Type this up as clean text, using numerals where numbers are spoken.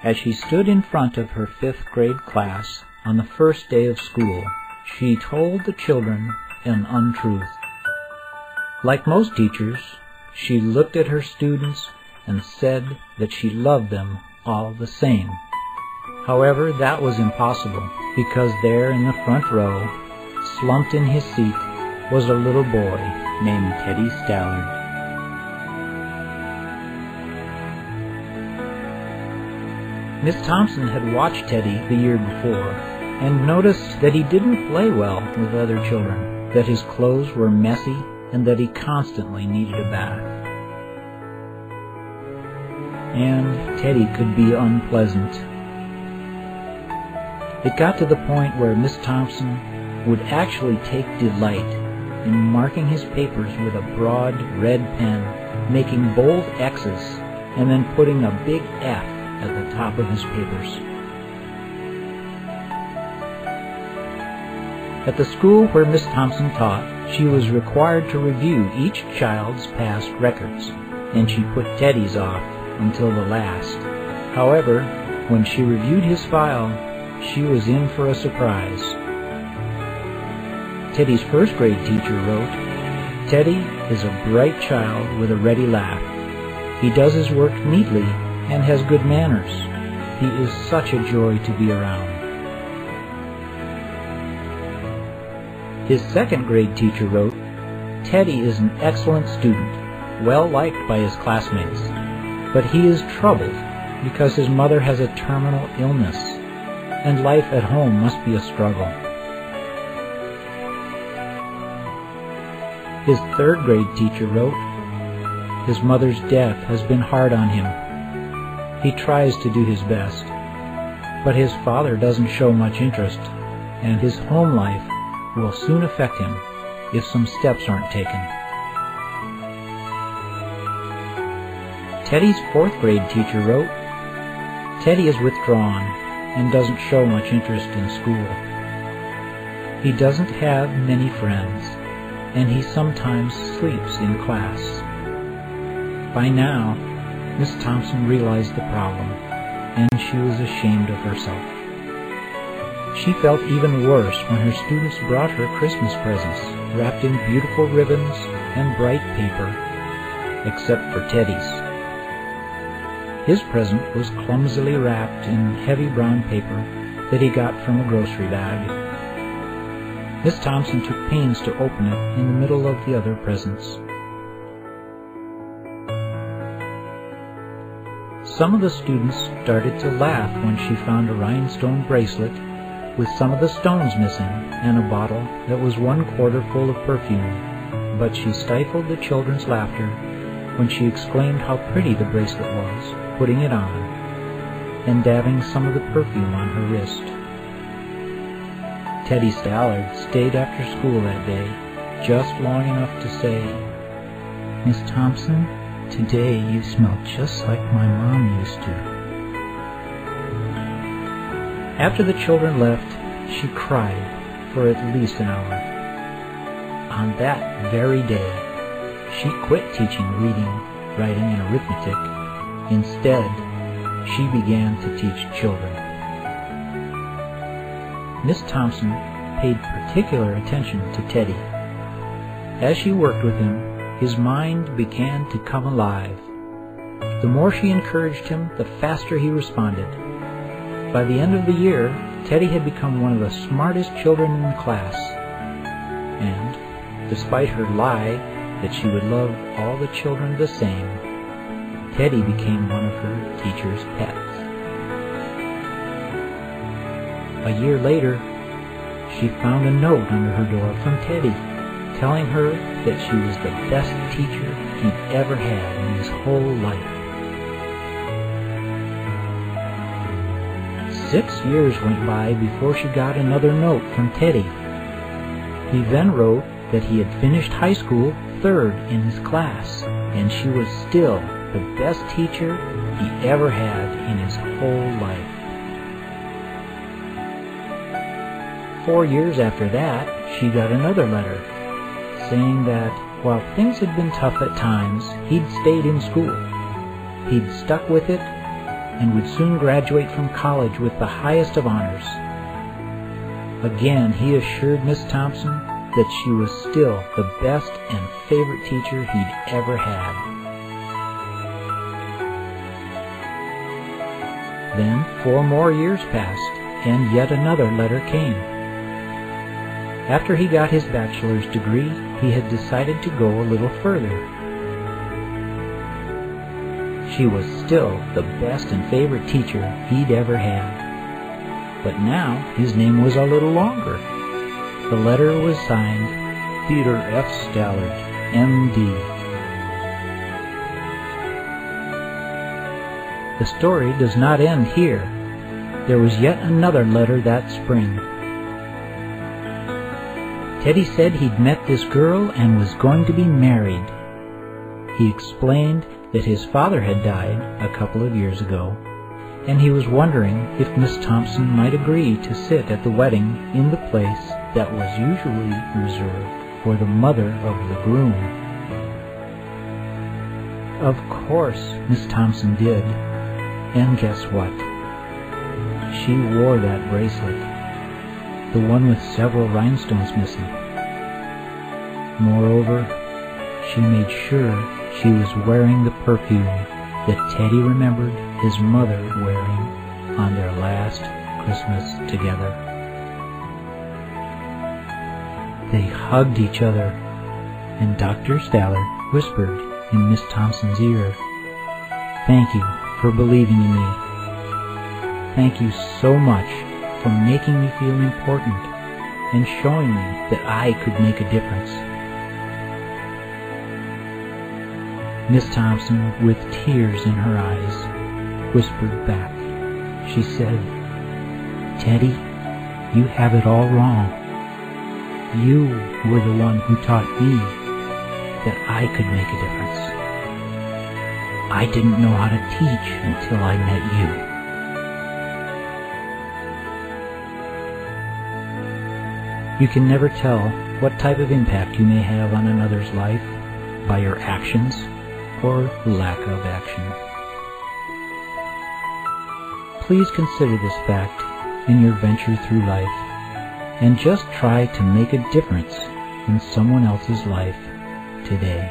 As she stood in front of her 5th grade class on the first day of school, she told the children an untruth. Like most teachers, she looked at her students and said that she loved them all the same. However, that was impossible, because there in the front row, slumped in his seat, was a little boy named Teddy Stallard. Miss Thompson had watched Teddy the year before and noticed that he didn't play well with other children, that his clothes were messy, and that he constantly needed a bath. And Teddy could be unpleasant. It got to the point where Miss Thompson would actually take delight in marking his papers with a broad red pen, making bold X's, and then putting a big F at the top of his papers. At the school where Miss Thompson taught, she was required to review each child's past records, and she put Teddy's off until the last. However, when she reviewed his file, she was in for a surprise. Teddy's 1st grade teacher wrote, "Teddy is a bright child with a ready laugh. He does his work neatly and has good manners. He is such a joy to be around." His 2nd grade teacher wrote, "Teddy is an excellent student, well liked by his classmates, but he is troubled because his mother has a terminal illness, and life at home must be a struggle." His 3rd grade teacher wrote, "His mother's death has been hard on him. He tries to do his best, but his father doesn't show much interest, and his home life will soon affect him if some steps aren't taken." Teddy's 4th grade teacher wrote, "Teddy is withdrawn and doesn't show much interest in school. He doesn't have many friends, and he sometimes sleeps in class." By now, Miss Thompson realized the problem, and she was ashamed of herself. She felt even worse when her students brought her Christmas presents, wrapped in beautiful ribbons and bright paper, except for Teddy's. His present was clumsily wrapped in heavy brown paper that he got from a grocery bag. Miss Thompson took pains to open it in the middle of the other presents. Some of the students started to laugh when she found a rhinestone bracelet with some of the stones missing and a bottle that was 1/4 full of perfume, but she stifled the children's laughter when she exclaimed how pretty the bracelet was, putting it on and dabbing some of the perfume on her wrist. Teddy Stallard stayed after school that day, just long enough to say, "Miss Thompson, today you smell just like my mom used to." After the children left, she cried for at least an hour. On that very day, she quit teaching reading, writing, and arithmetic. Instead, she began to teach children. Miss Thompson paid particular attention to Teddy. As she worked with him, his mind began to come alive. The more she encouraged him, the faster he responded. By the end of the year, Teddy had become one of the smartest children in the class. And, despite her lie that she would love all the children the same, Teddy became one of her teacher's pets. A year later, she found a note under her door from Teddy, telling her that she was the best teacher he'd ever had in his whole life. 6 years went by before she got another note from Teddy. He then wrote that he had finished high school 3rd in his class, and she was still the best teacher he ever had in his whole life. 4 years after that, she got another letter, saying that while things had been tough at times, he'd stayed in school. He'd stuck with it, and would soon graduate from college with the highest of honors. Again, he assured Miss Thompson that she was still the best and favorite teacher he'd ever had. Then 4 more years passed, and yet another letter came. After he got his bachelor's degree, he had decided to go a little further. She was still the best and favorite teacher he'd ever had. But now his name was a little longer. The letter was signed Theodore F. Stallard, M.D. The story does not end here. There was yet another letter that spring. Teddy said he'd met this girl and was going to be married. He explained that his father had died a couple of years ago, and he was wondering if Miss Thompson might agree to sit at the wedding in the place that was usually reserved for the mother of the groom. Of course, Miss Thompson did, and guess what? She wore that bracelet, the one with several rhinestones missing. Moreover, she made sure she was wearing the perfume that Teddy remembered his mother wearing on their last Christmas together. They hugged each other, and Dr. Stallard whispered in Miss Thompson's ear, "Thank you for believing in me. Thank you so much for making me feel important and showing me that I could make a difference." Miss Thompson, with tears in her eyes, whispered back. She said, "Teddy, you have it all wrong. You were the one who taught me that I could make a difference. I didn't know how to teach until I met you." You can never tell what type of impact you may have on another's life by your actions or lack of action. Please consider this fact in your venture through life, and just try to make a difference in someone else's life today.